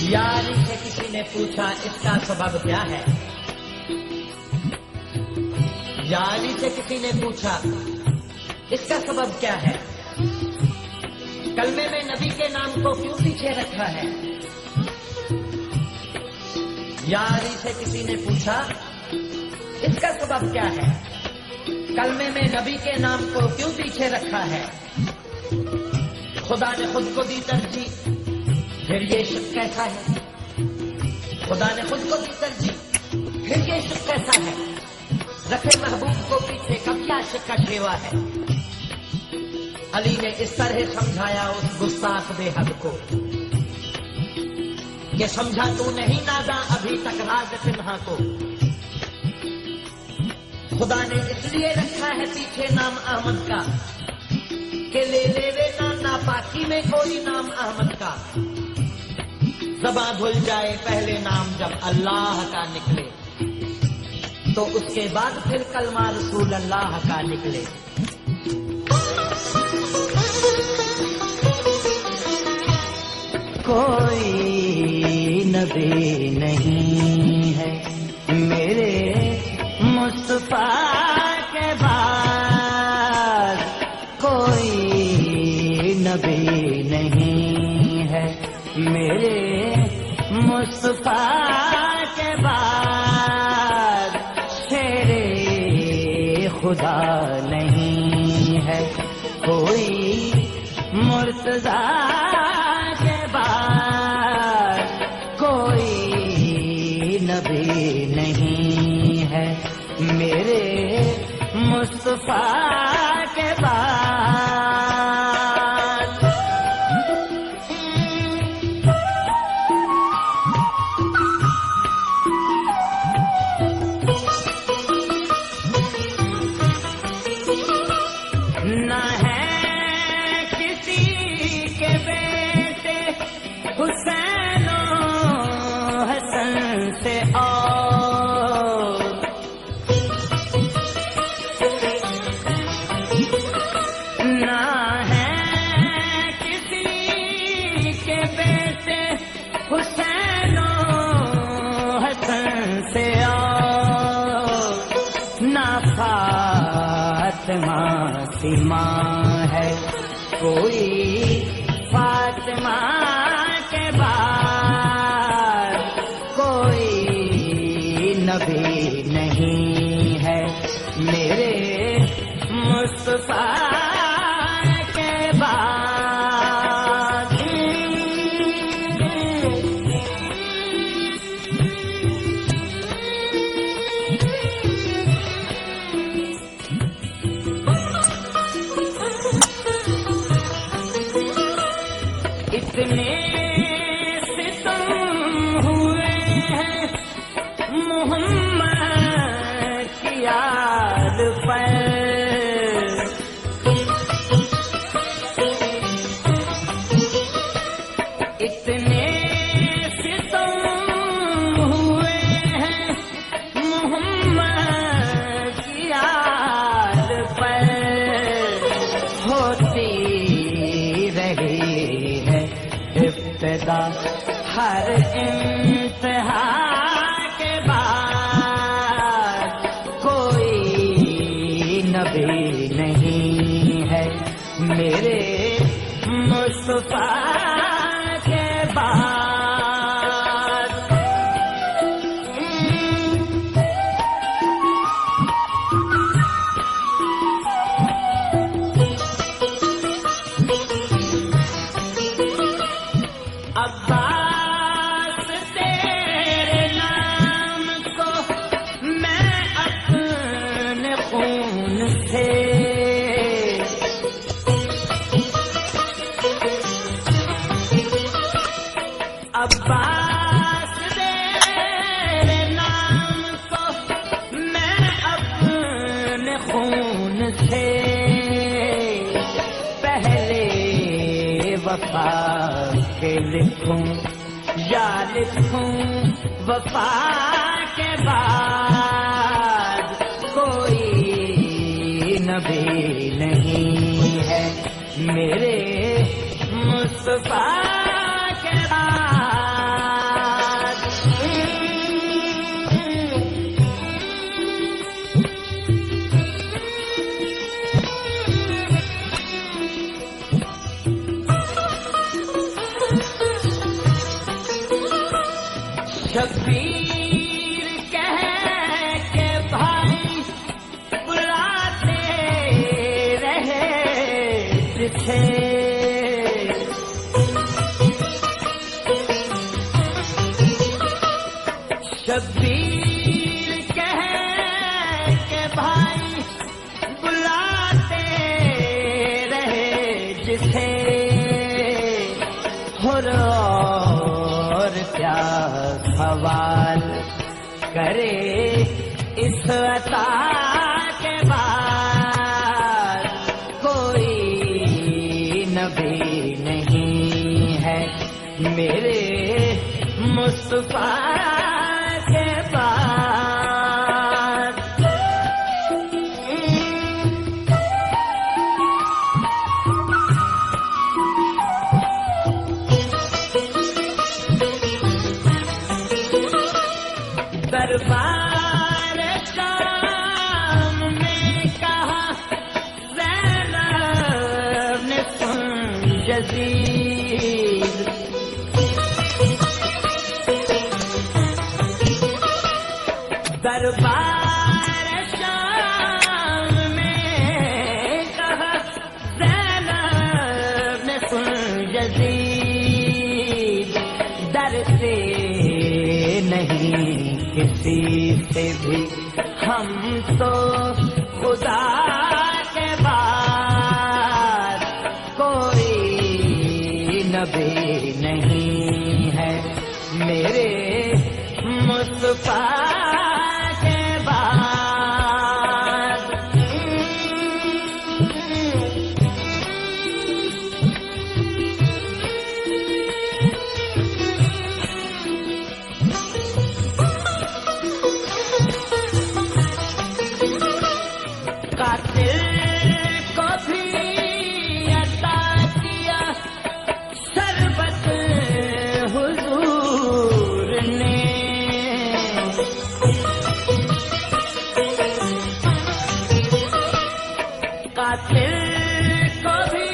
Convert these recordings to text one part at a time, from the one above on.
यारी से किसी ने पूछा इसका सबब क्या है। यारी से किसी ने पूछा इसका सबब क्या है। कलमे में नबी के नाम को क्यों पीछे रखा है। यारी से किसी ने पूछा इसका सबब क्या है। कलमे में नबी के नाम को क्यों पीछे रखा है। खुदा ने खुद को दी तरजीह, फिर ये इश्क कैसा है। खुदा ने खुद को दी तरजीह, फिर ये इश्क कैसा है। रखे महबूब को पीछे कब क्या इश्क का शेवा है। अली ने इस तरह समझाया उस गुस्ताख बेहद को कि समझा तू नहीं नादा अभी तक राज पिन्हा को। खुदा ने इसलिए रखा है पीछे नाम अहमद का कि ले वे ना नापाकी में कोई नाम अहमद का। ज़बां भूल जाए पहले नाम जब अल्लाह का निकले, तो उसके बाद फिर कलमा रसूल अल्लाह का निकले। कोई नबी नहीं है मेरे मुस्तफा के बाद। कोई नबी नहीं है मेरे मुस्तफा के बाद। शेरे खुदा नहीं है कोई मुर्तज़ा के बाद। कोई नबी नहीं है मेरे मुस्तफा के बाद। ना है किसी के बेटे हुसैन हसन से और। ना है किसी के बेटे हुसैन हसन से और। ना फातिमा सीमा है कोई फातिमा के बाद। कोई नबी नहीं है मेरे मुस्तफा के बाद। इतने सितम हुए हैं मोहम्मद की याद पर। इतने सितम हुए हैं मोहम्मद की याद पर। होती रही है इब्तिदा हर इंतहा के बाद। कोई नबी नहीं है मेरे मुस्तफा के बाद। अब्बास तेरे नाम को मैं अपने खून से अब्बास तेरे नाम को मैं अपने खून से पहले वफा के लिखूं या लिखूं वफा के बाद। कोई नबी नहीं है मेरे मुस्तफा के बाद। जिसे शब्बीर कह के भाई बुलाते रहे जिसे और क्या सवाल करे इस अता के बाद कोई नबी नहीं है मेरे मुस्तफा के बाद। दरबार शाम में कहा ज़ैनब ने सुन यज़ीद दरबार शाम में कहा ज़ैनब ने सुन यज़ीद डरते नहीं किसी से भी हम तो खुदा के बाद कोई नबी नहीं है मेरे मुस्तफा के बाद। कातिल को भी अता किया शरबत हुजूर ने कातिल को भी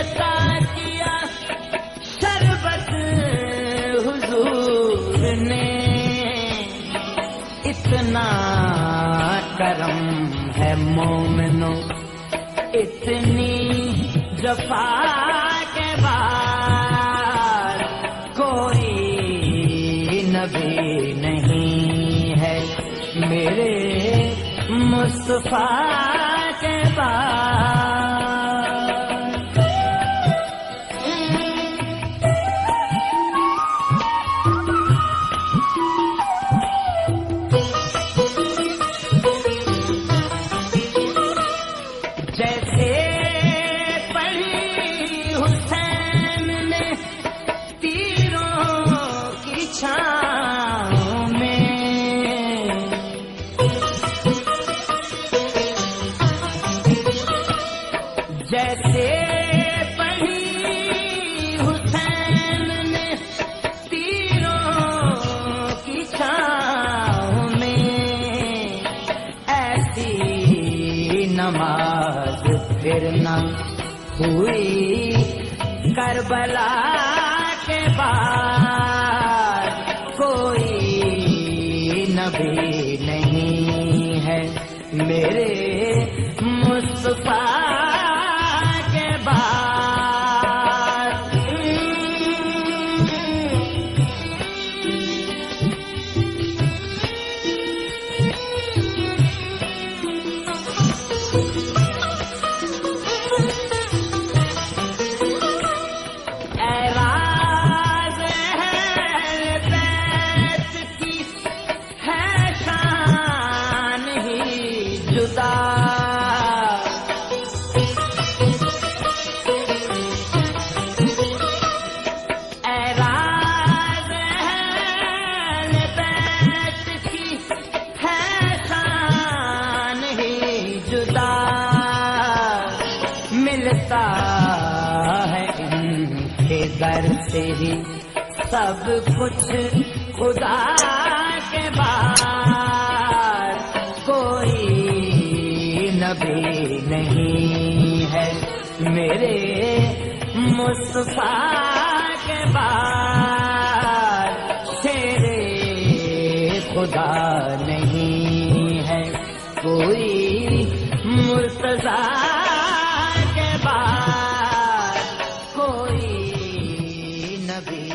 अता किया शरबत हुजूर ने इतना करम है मोमिनो इतनी जफा के बाद कोई नबी नहीं है मेरे मुस्तफा के बाद। जैसे पढ़ी हुसैन ने तीरों की छाँव में जैसे पढ़ी हुसैन ने तीरों की छाँव में ऐसी नमाज फिर न हुई करबला के बाद कोई नबी नहीं है मेरे मुस्तफा के बाद। एराज़ है बैत की है शान ही जुदा एराज़ है बैत की है शान ही जुदा मिलता है इनके दर से ही सब कुछ खुदा के बाद कोई नबी नहीं है मेरे मुस्तफा के बाद शेरे खुदा नहीं है कोई मुर्तज़ा के نبی